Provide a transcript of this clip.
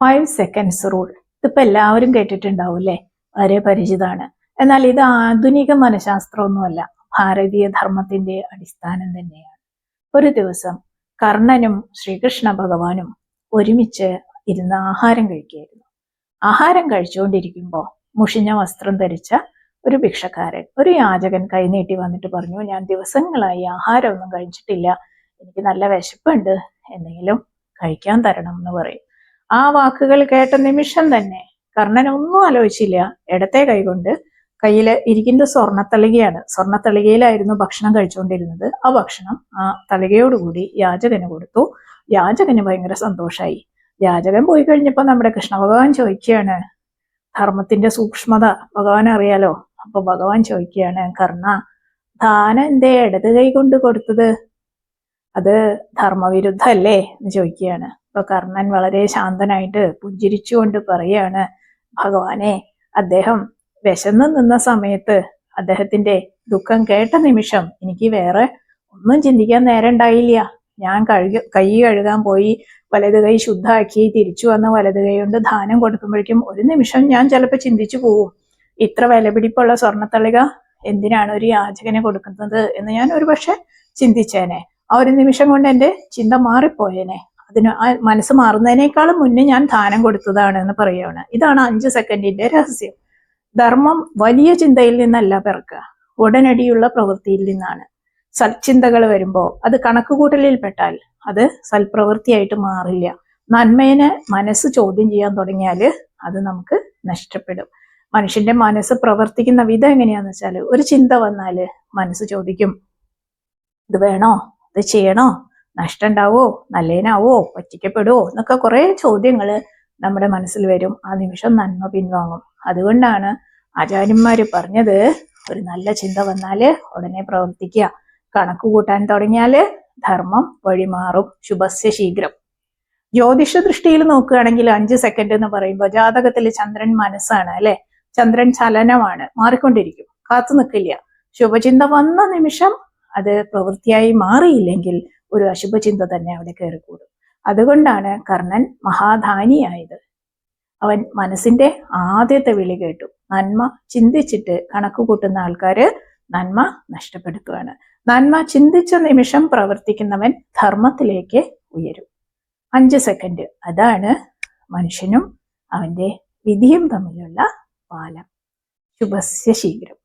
5 seconds rule. ഇതിപ്പോൾ എല്ലാവരും കേട്ടിട്ടുണ്ടാവും അല്ലേ? വളരെ പരിചിതമാണ്. എന്നാൽ ഇത് ആധുനിക മനഃശാസ്ത്രമൊന്നുമല്ല, ഭാരതീയ ധർമ്മത്തിന്റെ അടിസ്ഥാനം തന്നെയാണ്. ഒരു ദിവസം കർണനും ശ്രീകൃഷ്ണ ഭഗവാനും ഒരുമിച്ച് ഇരുന്ന് ആഹാരം കഴിക്കുകയായിരുന്നു. ആഹാരം കഴിച്ചുകൊണ്ടിരിക്കുമ്പോൾ മുഷിഞ്ഞ വസ്ത്രം ധരിച്ച ഒരു ഭിക്ഷക്കാരൻ, ഒരു യാചകൻ കൈനീട്ടി വന്നിട്ട് പറഞ്ഞു, ഞാൻ ദിവസങ്ങളായി ആഹാരമൊന്നും കഴിച്ചിട്ടില്ല, എനിക്ക് നല്ല വിശപ്പുണ്ട്, എന്തെങ്കിലും കഴിക്കാൻ തരണം എന്ന് പറയും. ആ വാക്കുകൾ കേട്ട നിമിഷം തന്നെ കർണൻ ഒന്നും ആലോചിച്ചില്ല, ഇടത്തെ കൈകൊണ്ട് കയ്യിൽ ഇരിക്കുന്ന സ്വർണ്ണത്തളികയാണ്, സ്വർണ്ണത്തളികയിലായിരുന്നു ഭക്ഷണം കഴിച്ചുകൊണ്ടിരുന്നത്. ആ ഭക്ഷണം ആ തളികയോടുകൂടി യാചകന് കൊടുത്തു. യാചകന് ഭയങ്കര സന്തോഷമായി. യാചകൻ പോയി കഴിഞ്ഞപ്പോൾ നമ്മുടെ കൃഷ്ണ ഭഗവാൻ ചോദിക്കുകയാണ്, ധർമ്മത്തിന്റെ സൂക്ഷ്മത ഭഗവാൻ അറിയാലോ. അപ്പൊ ഭഗവാൻ ചോദിക്കുകയാണ്, കർണ, ദാനം എന്തേ ഇടത് കൈ കൊണ്ട് കൊടുത്തത്? അത് ധർമ്മവിരുദ്ധല്ലേ എന്ന് ചോദിക്കുകയാണ്. അപ്പൊ കർണൻ വളരെ ശാന്തനായിട്ട് പുഞ്ചിരിച്ചുകൊണ്ട് പറയാണ്, ഭഗവാനെ, അദ്ദേഹം വിശന്ന് നിന്ന സമയത്ത് അദ്ദേഹത്തിന്റെ ദുഃഖം കേട്ട നിമിഷം എനിക്ക് വേറെ ഒന്നും ചിന്തിക്കാൻ നേരം ഉണ്ടായില്ല. ഞാൻ കൈ കഴുകാൻ പോയി വലത് കൈ ശുദ്ധമാക്കി തിരിച്ചു വന്ന വലത് കൈ കൊണ്ട് ദാനം കൊടുക്കുമ്പോഴേക്കും ഒരു നിമിഷം ഞാൻ ചിലപ്പോൾ ചിന്തിച്ചു പോവും, ഇത്ര വിലപിടിപ്പുള്ള സ്വർണ്ണത്തളിക എന്തിനാണ് ഒരു യാചകനെ കൊടുക്കുന്നത് എന്ന് ഞാൻ ഒരു പക്ഷെ ചിന്തിച്ചേനെ. ആ ഒരു നിമിഷം കൊണ്ട് എൻ്റെ ചിന്ത മാറിപ്പോയേനെ. അതിന് ആ മനസ്സ് മാറുന്നതിനേക്കാളും മുന്നേ ഞാൻ ദാനം കൊടുത്തതാണ് എന്ന് പറയുകയാണ്. ഇതാണ് 5 സെക്കൻഡിന്റെ രഹസ്യം. ധർമ്മം വലിയ ചിന്തയിൽ നിന്നല്ല പിറക്കുക, ഉടനടിയുള്ള പ്രവൃത്തിയിൽ നിന്നാണ്. സൽചിന്തകൾ വരുമ്പോൾ അത് കണക്കുകൂട്ടലിൽപ്പെട്ടാൽ അത് സൽപ്രവൃത്തിയായിട്ട് മാറില്ല. നന്മേനെ മനസ്സ് ചോദ്യം ചെയ്യാൻ തുടങ്ങിയാൽ അത് നമുക്ക് നഷ്ടപ്പെടും. മനുഷ്യന്റെ മനസ്സ് പ്രവർത്തിക്കുന്ന വിധം എങ്ങനെയാന്ന് വെച്ചാൽ, ഒരു ചിന്ത വന്നാൽ മനസ്സ് ചോദിക്കും, ഇത് വേണോ, ഇത് ചെയ്യണോ, നഷ്ടം ഉണ്ടാവോ, നല്ലേനാവോ, പറ്റിക്കപ്പെടുവോ എന്നൊക്കെ കുറെ ചോദ്യങ്ങൾ നമ്മുടെ മനസ്സിൽ വരും. ആ നിമിഷം നന്മ പിൻവാങ്ങും. അതുകൊണ്ടാണ് ആചാര്യന്മാര് പറഞ്ഞത്, ഒരു നല്ല ചിന്ത വന്നാല് ഉടനെ പ്രവർത്തിക്കുക, കണക്ക് കൂട്ടാൻ തുടങ്ങിയാല് ധർമ്മം വഴിമാറും. ശുഭസ്യ ശീഘ്രം. ജ്യോതിഷ ദൃഷ്ടിയിൽ നോക്കുകയാണെങ്കിൽ 5 സെക്കൻഡ് എന്ന് പറയുമ്പോൾ ജാതകത്തിൽ ചന്ദ്രൻ മനസ്സാണ് അല്ലെ, ചന്ദ്രൻ ചലനമാണ്, മാറിക്കൊണ്ടിരിക്കും, കാത്തു നിൽക്കില്ല. ശുഭചിന്ത വന്ന നിമിഷം അത് പ്രവൃത്തിയായി മാറിയില്ലെങ്കിൽ ഒരു അശുഭചിന്ത തന്നെ അവിടെ കയറിക്കൂടും. അതുകൊണ്ടാണ് കർണൻ മഹാധാനിയായത്. അവൻ മനസ്സിന്റെ ആദ്യത്തെ വിളി കേട്ടു. നന്മ ചിന്തിച്ചിട്ട് കണക്ക് കൂട്ടുന്ന ആൾക്കാര് നന്മ നഷ്ടപ്പെടുത്തുകയാണ്. നന്മ ചിന്തിച്ച നിമിഷം പ്രവർത്തിക്കുന്നവൻ ധർമ്മത്തിലേക്ക് ഉയരും. 5 സെക്കൻഡ്, അതാണ് മനുഷ്യനും അവന്റെ വിധിയും തമ്മിലുള്ള പാലം. ശുഭസ്യ ശീഘ്രം.